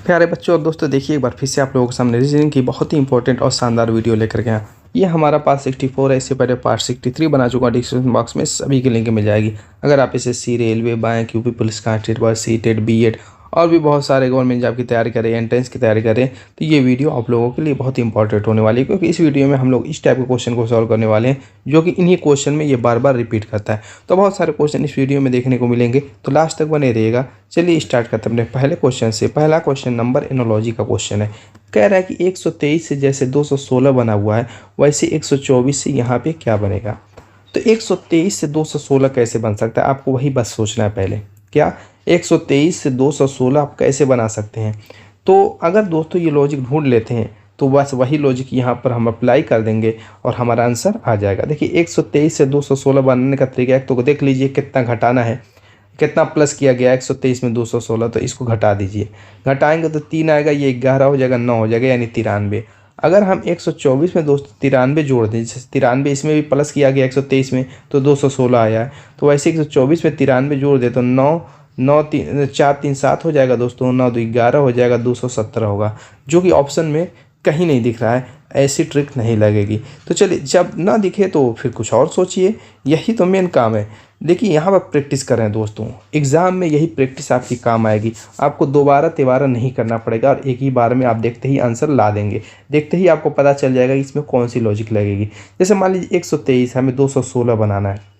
प्यारे बच्चों और दोस्तों, देखिए एक बार फिर से आप लोगों के सामने रीजनिंग की बहुत ही इंपॉर्टेंट और शानदार वीडियो लेकर के आया। ये हमारा पार्ट 64 है। इससे पहले पार्ट 63 बना चुका। डिस्क्रिप्शन बॉक्स में सभी की लिंक मिल जाएगी। अगर आप इसे सी railway, bank, UP police constable, CTET, BEd और भी बहुत सारे गवर्नमेंट जॉब की तैयारी करें, एंट्रेंस की तैयारी करें, तो ये वीडियो आप लोगों के लिए बहुत ही इंपॉर्टेंट होने वाली है। क्योंकि इस वीडियो में हम लोग इस टाइप के क्वेश्चन को सॉल्व करने वाले हैं जो कि इन्हीं क्वेश्चन में ये बार बार रिपीट करता है। तो बहुत सारे क्वेश्चन इस वीडियो में देखने को मिलेंगे, तो लास्ट तक बने रहिएगा। चलिए स्टार्ट करते हैं अपने पहले क्वेश्चन से। पहला क्वेश्चन नंबर एनोलॉजी का क्वेश्चन है। कह रहा है कि 123 से जैसे 216 बना हुआ है, वैसे 124 से यहाँ पे क्या बनेगा। तो 123 से 216 कैसे बन सकता है, आपको वही बस सोचना है पहले। क्या 123 से 216 आप कैसे बना सकते हैं। तो अगर दोस्तों ये लॉजिक ढूंढ लेते हैं तो बस वही लॉजिक यहाँ पर हम अप्लाई कर देंगे और हमारा आंसर आ जाएगा। देखिए 123 से 216 बनाने का तरीका है, तो देख लीजिए कितना घटाना है, कितना प्लस किया गया 123 में 216, तो इसको घटा दीजिए। घटाएंगे तो 3 आएगा, ये 11 हो जाएगा, 9 हो जाएगा, यानी 93। अगर हम 124 में दोस्तों 93 जोड़ दें, जैसे 93 इसमें भी प्लस किया गया 123 में, तो 216 आया है। तो वैसे 124 में 93 जोड़ दे तो 9 9 3 4 3 7 हो जाएगा दोस्तों, 9 2 11 हो जाएगा, 217 होगा, जो कि ऑप्शन में कहीं नहीं दिख रहा है। ऐसी ट्रिक नहीं लगेगी। तो चलिए, जब ना दिखे तो फिर कुछ और सोचिए, यही तो मेन काम है। देखिए यहाँ पर प्रैक्टिस करें दोस्तों, एग्ज़ाम में यही प्रैक्टिस आपकी काम आएगी। आपको दोबारा तिबारा नहीं करना पड़ेगा और एक ही बार में आप देखते ही आंसर ला देंगे। देखते ही आपको पता चल जाएगा कि इसमें कौन सी लॉजिक लगेगी। जैसे मान लीजिए 123 हमें 216 बनाना है।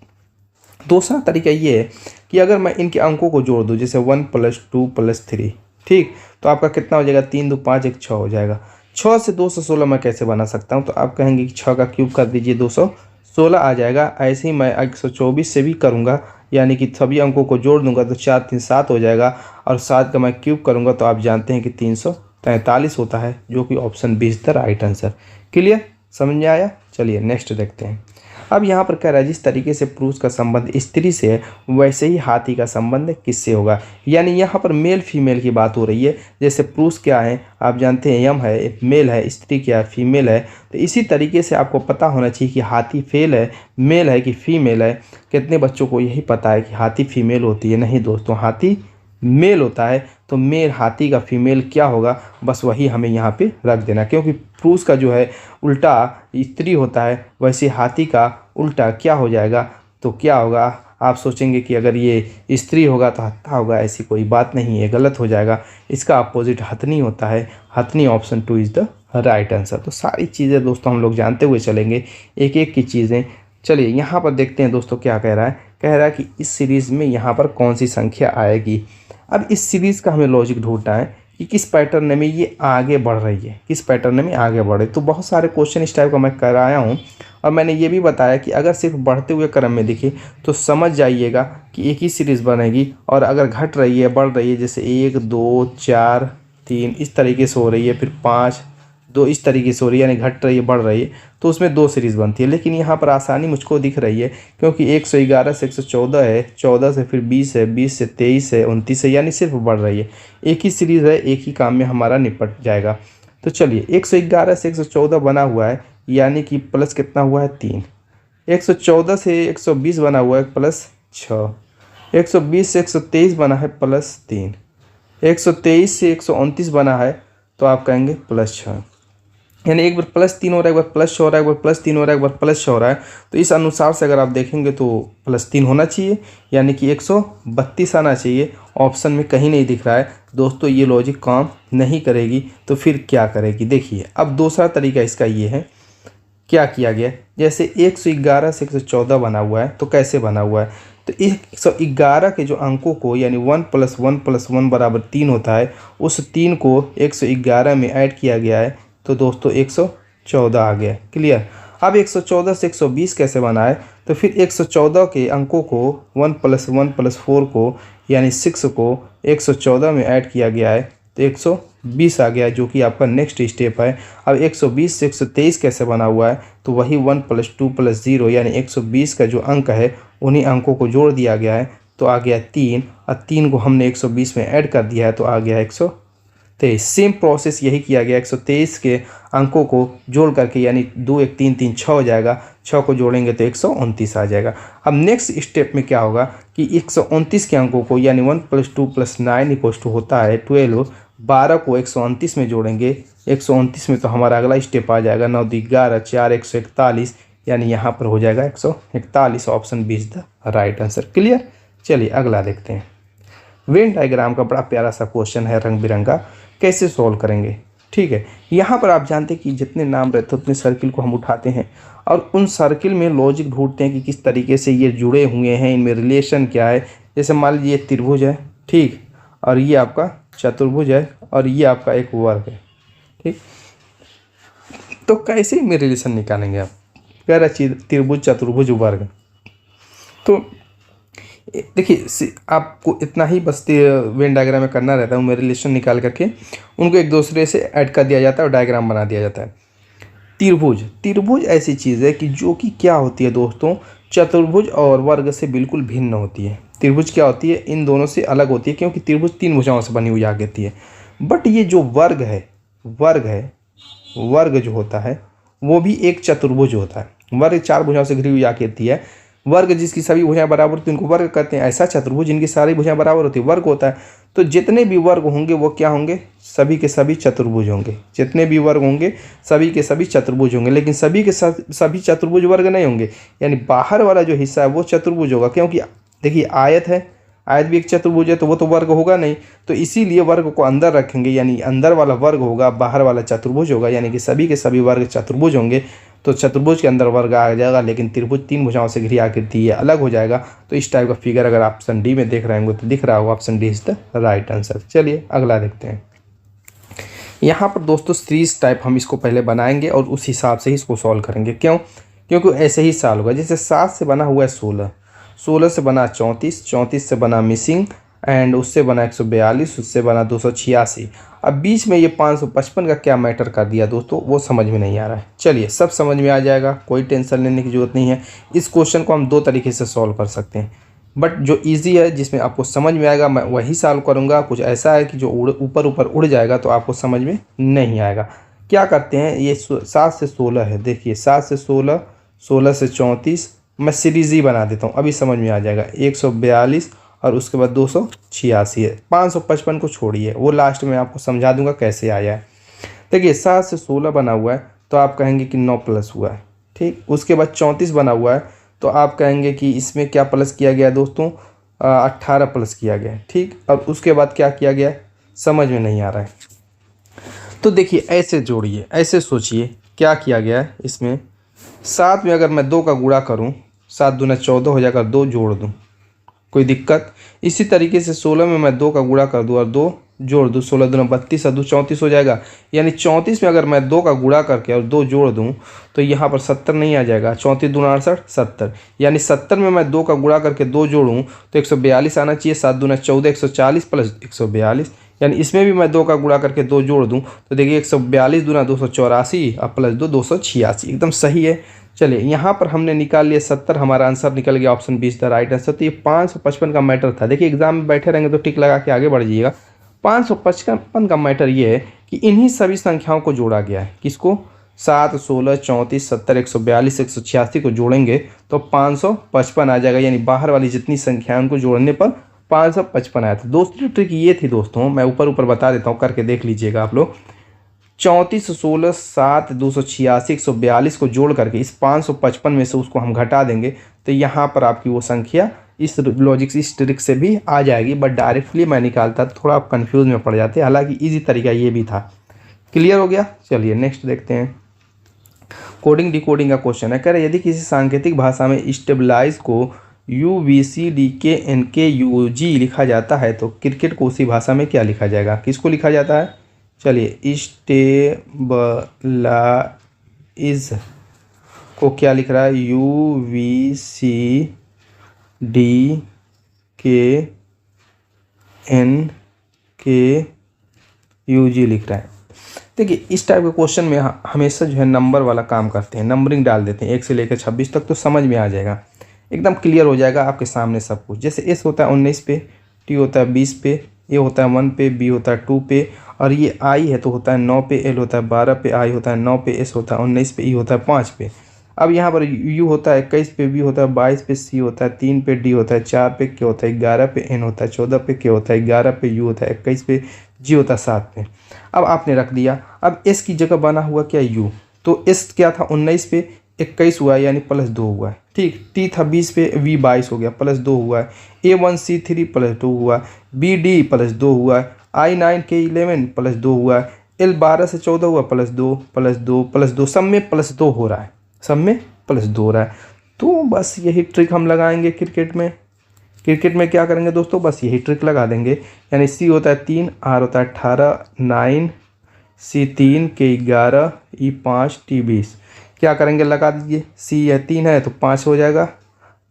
दूसरा तरीका ये है कि अगर मैं इनके अंकों को जोड़ दूँ, जैसे 1 + 2 + 3, ठीक, तो आपका कितना हो जाएगा, 3 2 5 1 6 हो जाएगा। 6 से 216 मैं कैसे बना सकता हूँ, तो आप कहेंगे कि 6 का क्यूब कर दीजिए, 216 आ जाएगा। ऐसे ही मैं 124 से भी करूँगा, यानी कि सभी अंकों को जोड़ दूंगा तो 4 3 7 हो जाएगा, और 7 का मैं क्यूब करूँगा तो आप जानते हैं कि 343 होता है, जो कि option 20 the right answer. Clear, समझ में आया। चलिए नेक्स्ट देखते हैं। अब यहाँ पर कह रहा है जिस तरीके से पुरुष का संबंध स्त्री से है, वैसे ही हाथी का संबंध किससे होगा। यानी यहाँ पर मेल फीमेल की बात हो रही है। जैसे पुरुष क्या है आप जानते हैं, यम है, मेल है, स्त्री क्या है, फीमेल है। तो इसी तरीके से आपको पता होना चाहिए कि हाथी फेल है, मेल है कि फीमेल है। कितने बच्चों को यही पता है कि हाथी फीमेल होती है। नहीं दोस्तों, हाथी मेल होता है। तो मेल हाथी का फीमेल क्या होगा, बस वही हमें यहाँ पे रख देना। क्योंकि पुरुष का जो है उल्टा स्त्री होता है, वैसे हाथी का उल्टा क्या हो जाएगा, तो क्या होगा। आप सोचेंगे कि अगर ये स्त्री होगा तो हत्था होगा, ऐसी कोई बात नहीं है, गलत हो जाएगा। इसका अपोजिट हथनी होता है। हथनी option 2 is the right answer. तो सारी चीज़ें दोस्तों हम लोग जानते हुए चलेंगे, एक एक की चीज़ें। चलिए यहाँ पर देखते हैं दोस्तों क्या कह रहा है। कह रहा है कि इस सीरीज़ में यहाँ पर कौन सी संख्या आएगी। अब इस सीरीज़ का हमें लॉजिक ढूंढना है कि किस पैटर्न में ये आगे बढ़ रही है, किस पैटर्न में आगे बढ़े। तो बहुत सारे क्वेश्चन इस टाइप का मैं कराया हूँ, और मैंने ये भी बताया कि अगर सिर्फ बढ़ते हुए क्रम में दिखे तो समझ जाइएगा कि एक ही सीरीज़ बनेगी। और अगर घट रही है, बढ़ रही है, जैसे 1 2 4 3 इस तरीके से हो रही है, फिर 5 2 इस तरीके से हो रही है, यानी घट रही है, बढ़ रही है, तो उसमें 2 सीरीज़ बनती है। लेकिन यहाँ पर आसानी मुझको दिख रही है, क्योंकि 111 से 114 है, 14 से फिर 20 है, 20 से 23 है, 29 है, यानी सिर्फ बढ़ रही है। एक ही सीरीज़ है, एक ही काम में हमारा निपट जाएगा। तो चलिए 111 से 114 बना हुआ है, यानी कि प्लस कितना हुआ है, 3। 114 से 120 बना हुआ है, प्लस 6। 120 से 123 बना है, प्लस 3। 123 से 129 बना है, तो आप कहेंगे प्लस 6। यानी एक बार प्लस 3 हो रहा है, एक बार प्लस 6 हो रहा है, एक बार प्लस 3 हो रहा है, एक बार प्लस 6 हो रहा है। तो इस अनुसार से अगर आप देखेंगे तो प्लस 3 होना चाहिए, यानी कि 132 आना चाहिए। ऑप्शन में कहीं नहीं दिख रहा है दोस्तों। ये लॉजिक काम नहीं करेगी, तो फिर क्या करेगी। देखिए अब दूसरा तरीका इसका ये है, क्या किया गया, जैसे 111 से 114 बना हुआ है, तो कैसे बना हुआ है। तो 111 के जो अंकों को, यानी 1 + 1 + 1 = 3 होता है, उस 3 को 111 में ऐड किया गया है, तो दोस्तों 114 आ गया। क्लियर। अब 114 से 120 कैसे बना है, तो फिर 114 के अंकों को 1 + 1 + 4 को, यानी 6 को 114 में ऐड किया गया है, तो 120 आ गया, जो कि आपका नेक्स्ट स्टेप है। अब 120 से 123 कैसे बना हुआ है, तो वही 1 + 2 + 0, यानी 120 का जो अंक है उन्हीं अंकों को जोड़ दिया गया है, तो आ गया 3, और 3 को हमने 120 में ऐड कर दिया है, तो आ गया 123। सेम प्रोसेस यही किया गया। 123 के अंकों को जोड़ करके, यानी 2 1 3 3 6 हो जाएगा, 6 को जोड़ेंगे तो 129 आ जाएगा। अब नेक्स्ट स्टेप में क्या होगा कि 129 के अंकों को, यानी 1 + 2 + 9 = होता है 12, 12 को 129 में जोड़ेंगे, 129 में तो हमारा अगला स्टेप आ जाएगा 9 × 11 4 141, यानी यहाँ पर हो जाएगा 141। Option B is the right answer. Clear. चलिए अगला देखते हैं। वेन डायग्राम का बड़ा प्यारा सा क्वेश्चन है, रंग बिरंगा, कैसे सॉल्व करेंगे। ठीक है, यहाँ पर आप जानते हैं कि जितने नाम रहते हैं उतने सर्किल को हम उठाते हैं और उन सर्किल में लॉजिक ढूंढते हैं कि किस तरीके से ये जुड़े हुए हैं, इनमें रिलेशन क्या है। जैसे मान लीजिए ये त्रिभुज है, ठीक, और ये आपका चतुर्भुज है और ये आपका एक वर्ग है, ठीक। तो कैसे इनमें रिलेशन निकालेंगे आप, कह रहा चीज त्रिभुज चतुर्भुज वर्ग। तो देखिए आपको इतना ही बस वेन डायग्राम में करना रहता है, उनमें रिलेशन निकाल करके उनको एक दूसरे से ऐड कर दिया जाता है और डायग्राम बना दिया जाता है। त्रिभुज ऐसी चीज़ है कि जो कि क्या होती है दोस्तों, चतुर्भुज और वर्ग से बिल्कुल भिन्न होती है। त्रिभुज क्या होती है, इन दोनों से अलग होती है, क्योंकि त्रिभुज 3 भुजाओं से बनी हुई आती है। बट ये जो वर्ग है वर्ग जो होता है वो भी एक चतुर्भुज होता है। वर्ग 4 भुजाओं से घिरी हुई आती है। वर्ग जिसकी सभी भुजाएं बराबर होती हैं उनको वर्ग कहते हैं। ऐसा चतुर्भुज जिनकी सारी भुजाएं बराबर होती है वर्ग होता है। तो जितने भी वर्ग होंगे वो क्या होंगे, सभी के सभी चतुर्भुज होंगे। जितने भी वर्ग होंगे सभी के सभी चतुर्भुज होंगे, लेकिन सभी के सभी चतुर्भुज वर्ग नहीं होंगे, यानी बाहर वाला जो हिस्सा है वो चतुर्भुज होगा। क्योंकि देखिए आयत है, आयत भी एक चतुर्भुज है, तो वो तो वर्ग होगा नहीं, तो इसीलिए वर्ग को अंदर रखेंगे, यानी अंदर वाला वर्ग होगा, बाहर वाला चतुर्भुज होगा, यानी कि सभी के सभी वर्ग चतुर्भुज होंगे। तो चतुर्भुज के अंदर वर्ग आ जाएगा, लेकिन त्रिभुज 3 भुजाओं से घिरी आकृति ये अलग हो जाएगा। तो इस टाइप का फिगर अगर ऑप्शन डी में देख रहे होंगे तो दिख रहा होगा, option D is the right answer. चलिए अगला देखते हैं। यहाँ पर दोस्तों सीरीज टाइप हम इसको पहले बनाएंगे और उस हिसाब से ही इसको सॉल्व करेंगे। क्यों, क्योंकि ऐसे ही सॉल्व होगा। जैसे 7 से बना हुआ है 16, 16 से बना 34, 34 से बना मिसिंग एंड उससे बना 142, उससे बना 286। अब बीच में ये 555 का क्या मैटर कर दिया दोस्तों, वो समझ में नहीं आ रहा है। चलिए सब समझ में आ जाएगा, कोई टेंशन लेने की जरूरत नहीं है। इस क्वेश्चन को हम 2 तरीके से सॉल्व कर सकते हैं, बट जो इजी है जिसमें आपको समझ में आएगा मैं वही सॉल्व करूँगा। कुछ ऐसा है कि जो ऊपर ऊपर उड़ जाएगा तो आपको समझ में नहीं आएगा। क्या करते हैं, ये 7 से 16 है, देखिए 7 से 16, 16 से 34, मैं सीरीज ही बना देता हूँ, अभी समझ में आ जाएगा। 142 और उसके बाद 286 है। 555 को छोड़िए, वो लास्ट में आपको समझा दूंगा कैसे आया है। देखिए 7 से 16 बना हुआ है तो आप कहेंगे कि 9 प्लस हुआ है, ठीक। उसके बाद 34 बना हुआ है तो आप कहेंगे कि इसमें क्या प्लस किया गया दोस्तों, 18 प्लस किया गया है, ठीक। और उसके बाद क्या किया गया समझ में नहीं आ रहा है। तो देखिए ऐसे जोड़िए, ऐसे सोचिए क्या किया गया है इसमें। 7 में अगर मैं 2 का गुणा करूँ, 7 दूना 14 हो जाएगा, 2 जोड़ दूँ, कोई दिक्कत। इसी तरीके से 16 में मैं 2 का गुणा कर दूँ और 2 जोड़ दूँ, 16 दूना 32 और 2 34 हो जाएगा। यानी 34 में अगर मैं 2 का गुणा करके और 2 जोड़ दूँ तो यहाँ पर 70 नहीं आ जाएगा। 34 दूना 68, 70, यानी 70 में मैं 2 का गुणा करके 2 जोड़ूँ तो 142 आना चाहिए। 7 दूना 14, 140 प्लस 142, यानी इसमें भी मैं 2 का गुणा करके 2 जोड़ दूँ तो देखिए 142 दूना 284 और प्लस 2 286, एकदम सही है। चलिए यहाँ पर हमने निकाल लिया 70, हमारा आंसर निकल गया, option B is the right answer. तो ये 555 का मैटर था। देखिए एग्जाम में बैठे रहेंगे तो टिक लगा के आगे बढ़ जाइएगा। 555 का मैटर ये है कि इन्हीं सभी संख्याओं को जोड़ा गया है। किसको, 7, 16, 34, 70, 142, 186 को जोड़ेंगे तो 555 आ जाएगा, यानी बाहर वाली जितनी संख्या उनको जोड़ने पर 555 आया था। दूसरी ट्रिक ये थी दोस्तों, मैं ऊपर ऊपर बता देता हूँ, करके देख लीजिएगा आप लोग। 34, 16, 7, 286, 142 को जोड़ करके इस 555 में से उसको हम घटा देंगे तो यहाँ पर आपकी वो संख्या इस लॉजिक से, इस ट्रिक से भी आ जाएगी। बट डायरेक्टली मैं निकालता तो थोड़ा आप कन्फ्यूज में पड़ जाते, हालांकि इजी तरीका ये भी था। क्लियर हो गया। चलिए नेक्स्ट देखते हैं। कोडिंग डिकोडिंग का क्वेश्चन है, कह रहे यदि किसी सांकेतिक भाषा में स्टेबलाइज को UVCDKNKUG लिखा जाता है तो क्रिकेट को उसी भाषा में क्या लिखा जाएगा, किसको लिखा जाता है। चलिए स्टेबलाइज को क्या लिख रहा है, UVCDKNKUG लिख रहा है। देखिए इस टाइप के क्वेश्चन में हमेशा जो है नंबर वाला काम करते हैं, नंबरिंग डाल देते हैं 1 से लेकर 26 तक, तो समझ में आ जाएगा, एकदम क्लियर हो जाएगा आपके सामने सब कुछ। जैसे एस होता है 19 पे, टी होता है 20 पे, ए होता है 1 पे, बी होता है 2 पे, और ये आई है तो होता है 9 पे, एल होता है 12 पे, आई होता है 9 पे, एस होता है 19 पे, ई होता है 5 पे। अब यहाँ पर u होता है 21 पे v होता है, 22 पे c होता है, 3 पे d होता है, 4 पे k होता है, 11 पे n होता है, 14 पे k होता है, 11 पे u होता है, 21 पे g होता है, 7 पे। अब आपने रख दिया। अब s की जगह बना हुआ क्या u, तो s क्या था 19 पे 21 हुआ है यानी +2 हुआ है। ठीक, t था 20 पे v 22 हो गया +2 हुआ है, a1c3 +2 हुआ है, bd +2 हुआ है, i9k11 +2 हुआ है, l12 से 14 हुआ +2 +2 +2, सब में +2 हो रहा है, सब में +2 हो रहा है। तो बस यही ट्रिक हम लगाएंगे क्रिकेट में। क्रिकेट में क्या करेंगे दोस्तों, बस यही ट्रिक लगा देंगे। यानी c होता है 3, r होता है 18, 9, c3, k11, e5, t20। क्या करेंगे, लगा दीजिए। c है 3 है तो 5 हो जाएगा,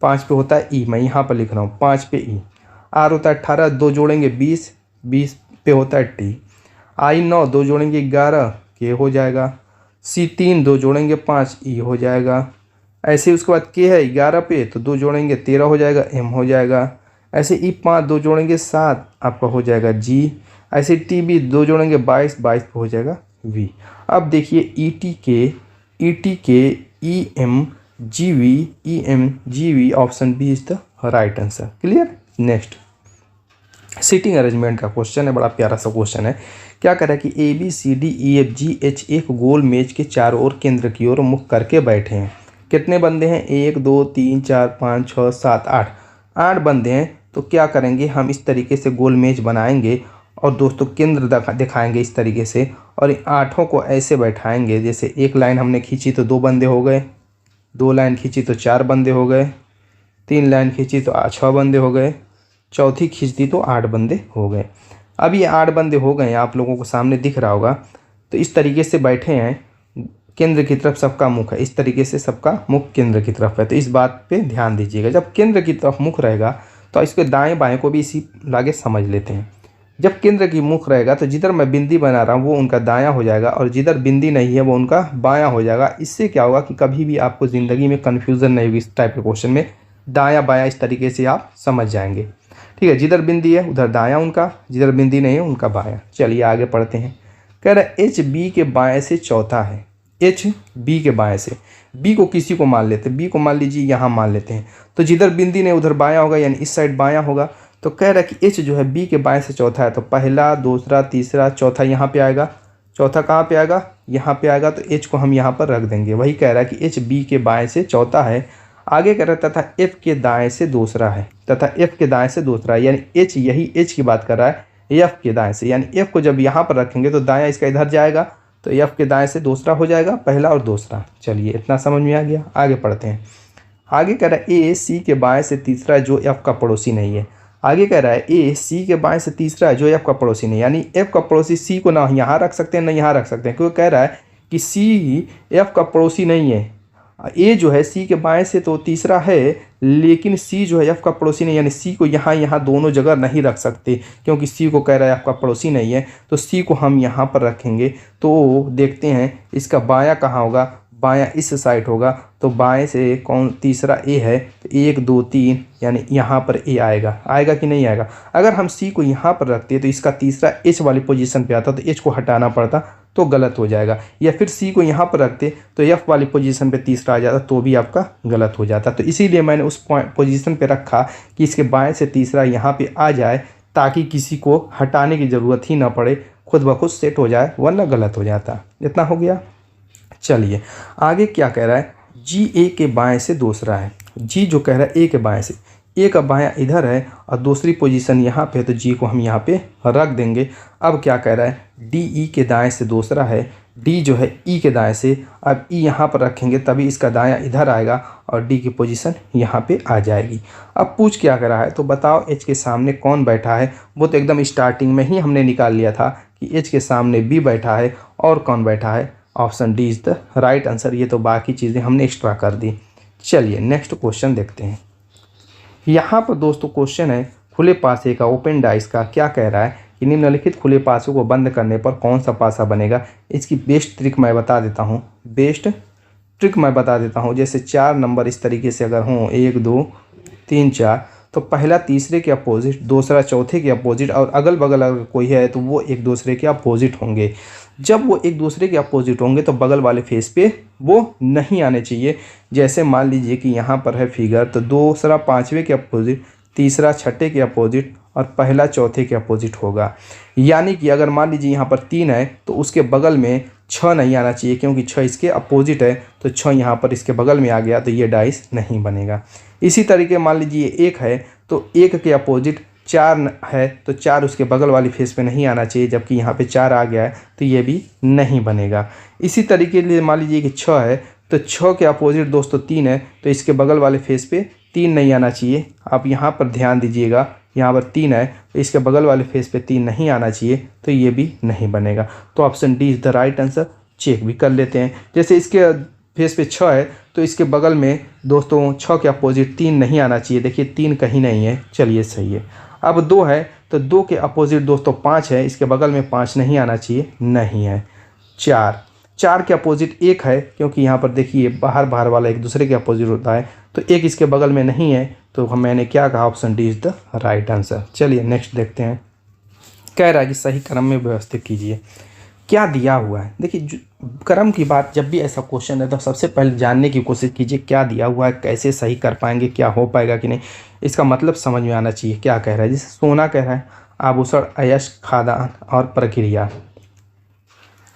5 पे होता है e, मैं यहाँ पर लिख रहा हूँ 5 पे e। r होता है 18, 2 जोड़ेंगे 20, 20 पे होता है t। i9 2 जोड़ेंगे 11, k हो जाएगा। c3 2 जोड़ेंगे 5, e हो जाएगा। ऐसे उसके बाद k है 11 पे तो 2 जोड़ेंगे 13 हो जाएगा, m हो जाएगा। ऐसे e5 2 जोड़ेंगे 7 आपका हो जाएगा g। ऐसे t भी 2 जोड़ेंगे 22, 22 पे हो जाएगा v। अब देखिए ETK EM GV EM GV option B is the right answer. Clear. Next seating arrangement का क्वेश्चन है, बड़ा प्यारा सा क्वेश्चन है। क्या कह रहा है कि ABCDEFGH एक गोल मेज के चारों ओर केंद्र की ओर मुख करके बैठे हैं। कितने बंदे हैं, 1 2 3 4 5 6 7 8, 8 बंदे हैं। तो क्या करेंगे, हम इस तरीके से गोल मेज बनाएंगे और दोस्तों केंद्र दिखाएंगे इस तरीके से, और इन 8 को ऐसे बैठाएंगे। जैसे एक लाइन हमने खींची तो 2 बंदे हो गए, 2 लाइन खींची तो 4 बंदे हो गए, 3 लाइन खींची तो 6 बंदे हो गए, चौथी खींच दी तो 8 बंदे हो गए। अब ये 8 बंदे हो गए, आप लोगों को सामने दिख रहा होगा। तो इस तरीके से बैठे हैं, केंद्र की तरफ सबका मुख है, इस तरीके से सबका मुख केंद्र की तरफ है। तो इस बात पे ध्यान दीजिएगा, जब केंद्र की तरफ मुख रहेगा तो इसके दाएं बाएं को भी इसी लागे समझ लेते हैं। जब केंद्र की मुख रहेगा तो जिधर मैं बिंदी बना रहा हूँ वो उनका दायां हो जाएगा, और जिधर बिंदी नहीं है वो उनका बायां हो जाएगा। इससे क्या होगा कि कभी भी आपको ज़िंदगी में कन्फ्यूज़न नहीं होगी। इस टाइप के क्वेश्चन में दायां बायां इस तरीके से आप समझ जाएंगे। ठीक है, जिधर बिंदी है उधर दायां उनका, जिधर बिंदी नहीं है उनका बायां। चलिए आगे पढ़ते हैं। कह रहा है एच बी के बाएं से चौथा है। एच बी के बाएं से, बी को किसी को मान लेते हैं, बी को मान लीजिए यहाँ मान लेते हैं। तो जिधर बिंदी नहीं उधर बायां होगा, यानी इस साइड बायां होगा। तो कह रहा है कि एच जो है बी के बाएं से चौथा है, तो पहला दूसरा तीसरा चौथा यहाँ पे आएगा। चौथा कहाँ पे आएगा, यहाँ पे आएगा। तो एच को हम यहाँ पर रख देंगे। वही कह रहा है कि एच बी के बाएं से चौथा है। आगे कह रहा है तथा एफ के दाएं से दूसरा है, तथा एफ के दाएं से दूसरा है। यानी एच, यही एच की बात कर रहा है, एफ के दाएं से। यानी एफ को जब यहाँ पर रखेंगे तो दायां इसका इधर जाएगा, तो एफ के दाएं से दूसरा हो जाएगा, पहला और दूसरा। चलिए इतना समझ में आ गया, आगे पढ़ते हैं। आगे कह रहा है ए सी के बाएं से तीसरा है जो एफ का पड़ोसी नहीं है। आगे कह रहा है ए सी के बाएं से तीसरा है जो एफ का पड़ोसी नहीं है। यानी एफ का पड़ोसी सी को ना यहाँ रख सकते हैं ना यहाँ रख सकते हैं, क्योंकि कह रहा है कि सी एफ का पड़ोसी नहीं है। ए जो है सी के बाएं से तो तीसरा है, लेकिन सी जो है एफ का पड़ोसी नहीं, यानी सी को यहाँ दोनों जगह नहीं रख सकते, क्योंकि सी को कह रहा है एफ का पड़ोसी नहीं है। तो सी को हम यहाँ पर रखेंगे। तो देखते हैं इसका बायां कहाँ होगा, बायां इस साइड होगा। तो बाएं से कौन, तीसरा ए है, तो 1 2 3, यानी यहाँ पर ए आएगा। आएगा कि नहीं आएगा। अगर हम सी को यहाँ पर रखते तो इसका तीसरा एच वाली पोजीशन पे आता, तो एच को हटाना पड़ता तो गलत हो जाएगा। या फिर सी को यहाँ पर रखते तो एफ वाली पोजीशन पे तीसरा आ जाता, तो भी आपका गलत हो जाता। तो इसीलिए मैंने उस पोजीशन पे रखा कि इसके बाएं से तीसरा यहाँ पे आ जाए, ताकि किसी को हटाने की ज़रूरत ही ना पड़े, खुद ब खुद सेट हो जाए, वरना गलत हो जाता। इतना हो गया। चलिए आगे क्या कह रहा है, जी ए के बाएं से दूसरा है। जी जो कह रहा है ए के बाएं से, ए का बायां इधर है और दूसरी पोजीशन यहाँ पे है, तो जी को हम यहाँ पे रख देंगे। अब क्या कह रहा है, डी ई के दाएं से दूसरा है। डी जो है ई के दाएं से, अब ई यहाँ पर रखेंगे तभी इसका दायां इधर आएगा और डी की पोजीशन यहाँ पे आ जाएगी। अब पूछ क्या कर रहा है, तो बताओ एच के सामने कौन बैठा है। वो तो एकदम स्टार्टिंग में ही हमने निकाल लिया था कि एच के सामने बी बैठा है, और कौन बैठा है, option D is the right answer. ये तो बाकी चीज़ें हमने एक्स्ट्रा कर दी। चलिए नेक्स्ट क्वेश्चन देखते हैं। यहाँ पर दोस्तों क्वेश्चन है खुले पासे का, ओपन डाइस का। क्या कह रहा है कि निम्नलिखित खुले पासों को बंद करने पर कौन सा पासा बनेगा। इसकी बेस्ट ट्रिक मैं बता देता हूँ। जैसे 4 नंबर इस तरीके से अगर हों, 1 2 3 4, तो पहला तीसरे के अपोजिट, दूसरा चौथे के अपोजिट और अगल बगल अगर कोई है तो वो एक दूसरे के अपोजिट होंगे। जब वो एक दूसरे के अपोजिट होंगे तो बगल वाले फेस पे वो नहीं आने चाहिए। जैसे मान लीजिए कि यहाँ पर है फिगर, तो दूसरा पाँचवें के अपोजिट, तीसरा छठे के अपोजिट और पहला चौथे के अपोजिट होगा। यानी कि अगर मान लीजिए यहाँ पर 3 है तो उसके बगल में 6 नहीं आना चाहिए, क्योंकि 6 इसके अपोजिट है, तो 6 यहाँ पर इसके बगल में आ गया तो ये डाइस नहीं बनेगा। इसी तरीके मान लीजिए 1 है तो 1 के अपोजिट 4 है तो 4 उसके बगल वाली फेस पे नहीं आना चाहिए, जबकि यहाँ पे 4 आ गया है तो ये भी नहीं बनेगा। इसी तरीके से मान लीजिए कि 6 है तो 6 के अपोजिट दोस्तों 3 है तो इसके बगल वाले फेस पे 3 नहीं आना चाहिए। आप यहाँ पर ध्यान दीजिएगा, यहाँ पर 3 है तो इसके बगल वाले फेस पे 3 नहीं आना चाहिए, तो ये भी नहीं बनेगा। तो option D is the right answer. Check भी कर लेते हैं। जैसे इसके फेस पे 6 है तो इसके बगल में दोस्तों 6 के अपोजिट 3 नहीं आना चाहिए। देखिए 3 कहीं नहीं है, चलिए सही है। अब 2 है तो 2 के अपोजिट दोस्तों 5 है, इसके बगल में 5 नहीं आना चाहिए, नहीं है। 4 के अपोजिट 1 है, क्योंकि यहाँ पर देखिए बाहर बाहर वाला एक दूसरे के अपोजिट होता है, तो 1 इसके बगल में नहीं है, तो मैंने क्या कहा, option D is the right answer. चलिए नेक्स्ट देखते हैं। कह रहा है कि सही क्रम में व्यवस्थित कीजिए। क्या दिया हुआ है, देखिए क्रम की बात जब भी ऐसा क्वेश्चन है तो सबसे पहले जानने की कोशिश कीजिए क्या दिया हुआ है, कैसे सही कर पाएंगे, क्या हो पाएगा कि नहीं, इसका मतलब समझ में आना चाहिए। क्या कह रहा है, जैसे सोना कह रहा है आभूषण, अयस्क, खाद्यान्न और प्रक्रिया,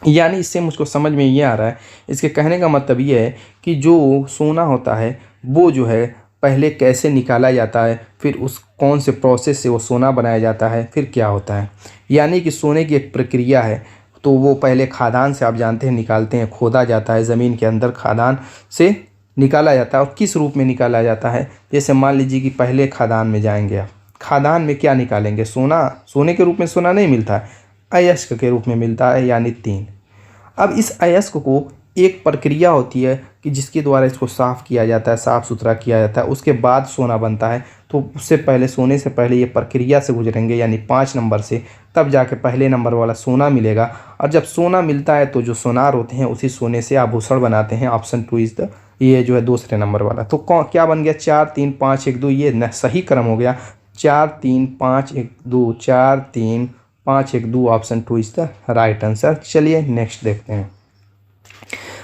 यानी इससे मुझको समझ में ये आ रहा है, इसके कहने का मतलब ये है कि जो सोना होता है वो जो है पहले कैसे निकाला जाता है, फिर उस कौन से प्रोसेस से वो सोना बनाया जाता है, फिर क्या होता है। यानी कि सोने की एक प्रक्रिया है, तो वो पहले खादान से आप जानते हैं निकालते हैं, खोदा जाता है ज़मीन के अंदर, खादान से निकाला जाता है। और किस रूप में निकाला जाता है, जैसे मान लीजिए कि पहले खादान में जाएंगे आप, खादान में क्या निकालेंगे, सोना, सोने के रूप में सोना नहीं मिलता है, अयस्क के रूप में मिलता है, यानी 3। अब इस अयस्क को एक प्रक्रिया होती है कि जिसके द्वारा इसको साफ़ किया जाता है, साफ़ सुथरा किया जाता है, उसके बाद सोना बनता है। तो उससे पहले, सोने से पहले ये प्रक्रिया से गुजरेंगे, यानी 5 नंबर से, तब जाके पहले नंबर वाला सोना मिलेगा। और जब सोना मिलता है तो जो सोनार होते हैं उसी सोने से आभूषण बनाते हैं। ऑप्शन 2 इज़ द, ये जो है दूसरे नंबर वाला। तो क्या बन गया, 4 3 5 1 2, ये सही क्रम हो गया। 4 3 5 1 2, 4 3 5 1 2, option 2 is the right answer. चलिए नेक्स्ट देखते हैं।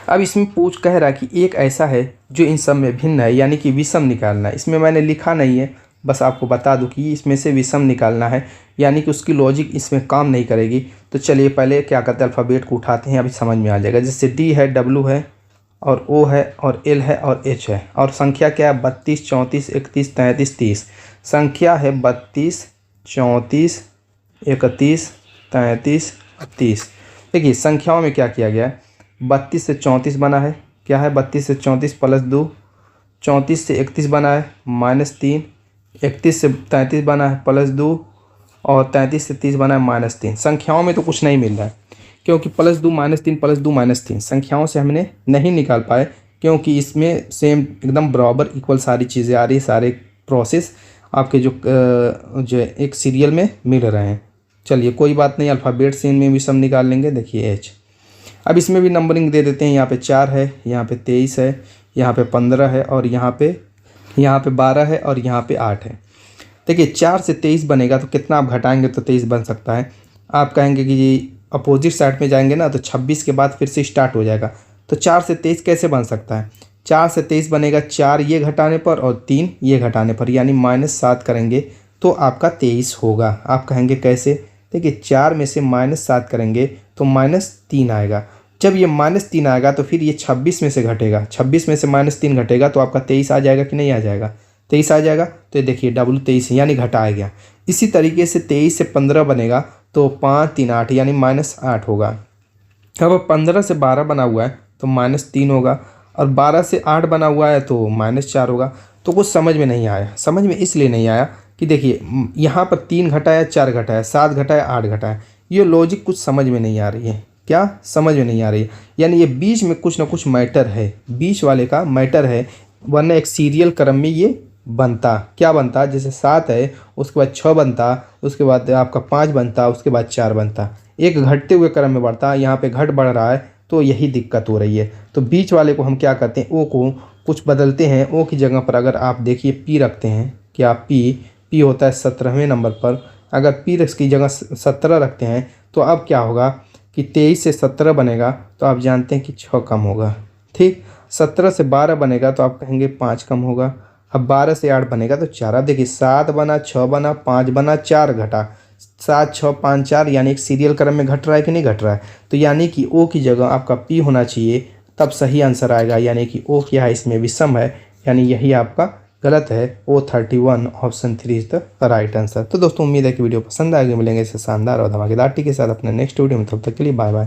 अब इसमें कह रहा है कि एक ऐसा है जो इन सब में भिन्न है, यानी कि विषम निकालना है। इसमें मैंने लिखा नहीं है, बस आपको बता दूं कि इसमें से विषम निकालना है, यानी कि उसकी लॉजिक इसमें काम नहीं करेगी। तो चलिए पहले क्या करते हैं, अल्फ़ाबेट को उठाते हैं, अभी समझ में आ जाएगा। जैसे डी है, डब्ल्यू है और ओ है और एल है और एच है, और संख्या क्या है, 32 34 31 33 30। संख्या है 32 34 31 33 30। देखिए संख्याओं में क्या किया गया है, 32 से 34 बना है, क्या है, 32 से 34 प्लस 2, 34 से 31 बना है -3, 31 से 33 बना है प्लस 2, और 33 से 30 बना है -3। संख्याओं में तो कुछ नहीं मिल रहा है, क्योंकि +2 -3 +2 -3 संख्याओं से हमने नहीं निकाल पाए, क्योंकि इसमें सेम एकदम बराबर इक्वल सारी चीज़ें आ रही, सारे प्रोसेस आपके जो एक सीरियल में मिल रहे हैं। चलिए कोई बात नहीं, अल्फ़ाबेट से इनमें भी सब निकाल लेंगे। देखिए एच, अब इसमें भी नंबरिंग दे देते हैं। यहाँ पे 4 है, यहाँ पे 23 है, यहाँ पे 15 है, और यहाँ पे 12 है, और यहाँ पे 8 है। देखिए 4 से 23 बनेगा तो कितना आप घटाएंगे तो 23 बन सकता है। आप कहेंगे कि ये अपोजिट साइड में जाएंगे ना, तो 26 के बाद फिर से स्टार्ट हो जाएगा। तो 4 से 23 कैसे बन सकता है, 4 से 23 बनेगा 4 ये घटाने पर और 3 ये घटाने पर, यानी -7 करेंगे तो आपका 23 होगा। आप कहेंगे कैसे, देखिए 4 में से -7 करेंगे तो -3 आएगा। जब ये -3 आएगा तो फिर ये 26 में से घटेगा, 26 में से -3 घटेगा तो आपका 23 आ जाएगा कि नहीं आ जाएगा, 23 आ जाएगा। तो ये देखिए डबल 23 यानी घटाया गया। इसी तरीके से 23 से 15 बनेगा तो 5 3 8 यानी -8 होगा। अब 15 से 12 बना हुआ है तो -3 होगा, और 12 से 8 बना हुआ है तो -4 होगा। तो कुछ समझ में नहीं आया। समझ में इसलिए नहीं आया कि देखिए यहाँ पर 3 घटाया, 4 घटाया, 7 घटाया, 8 घटाया, ये लॉजिक कुछ समझ में नहीं आ रही है। क्या समझ में नहीं आ रही है, यानी ये बीच में कुछ ना कुछ मैटर है, बीच वाले का मैटर है, वरना एक सीरियल क्रम में ये बनता। क्या बनता, जैसे 7 है उसके बाद 6 बनता, उसके बाद आपका 5 बनता, उसके बाद 4 बनता, एक घटते हुए क्रम में बढ़ता। यहाँ पे घट बढ़ रहा है तो यही दिक्कत हो रही है। तो बीच वाले को हम क्या करते हैं, ओ को कुछ बदलते हैं, ओ की जगह पर अगर आप देखिए पी रखते हैं, क्या पी होता है 17वें नंबर पर। अगर पी की जगह 17 रखते हैं तो अब क्या होगा कि 23 से 17 बनेगा तो आप जानते हैं कि 6 कम होगा। ठीक, 17 से 12 बनेगा तो आप कहेंगे 5 कम होगा। अब 12 से 8 बनेगा तो 4। अब देखिए 7 बना, 6 बना, 5 बना, 4 घटा, 7 6 5 4, यानी एक सीरियल क्रम में घट रहा है कि नहीं घट रहा है। तो यानी कि ओ की जगह आपका पी होना चाहिए, तब सही आंसर आएगा। यानी कि ओ क्या है, इसमें विषम है, यानी यही आपका गलत है। O31 option 3 is the right answer. तो दोस्तों उम्मीद है कि वीडियो पसंद आएगी। मिलेंगे इससे शानदार और धमाकेदार टिप के साथ अपने नेक्स्ट वीडियो में। तब तक के लिए बाय बाय।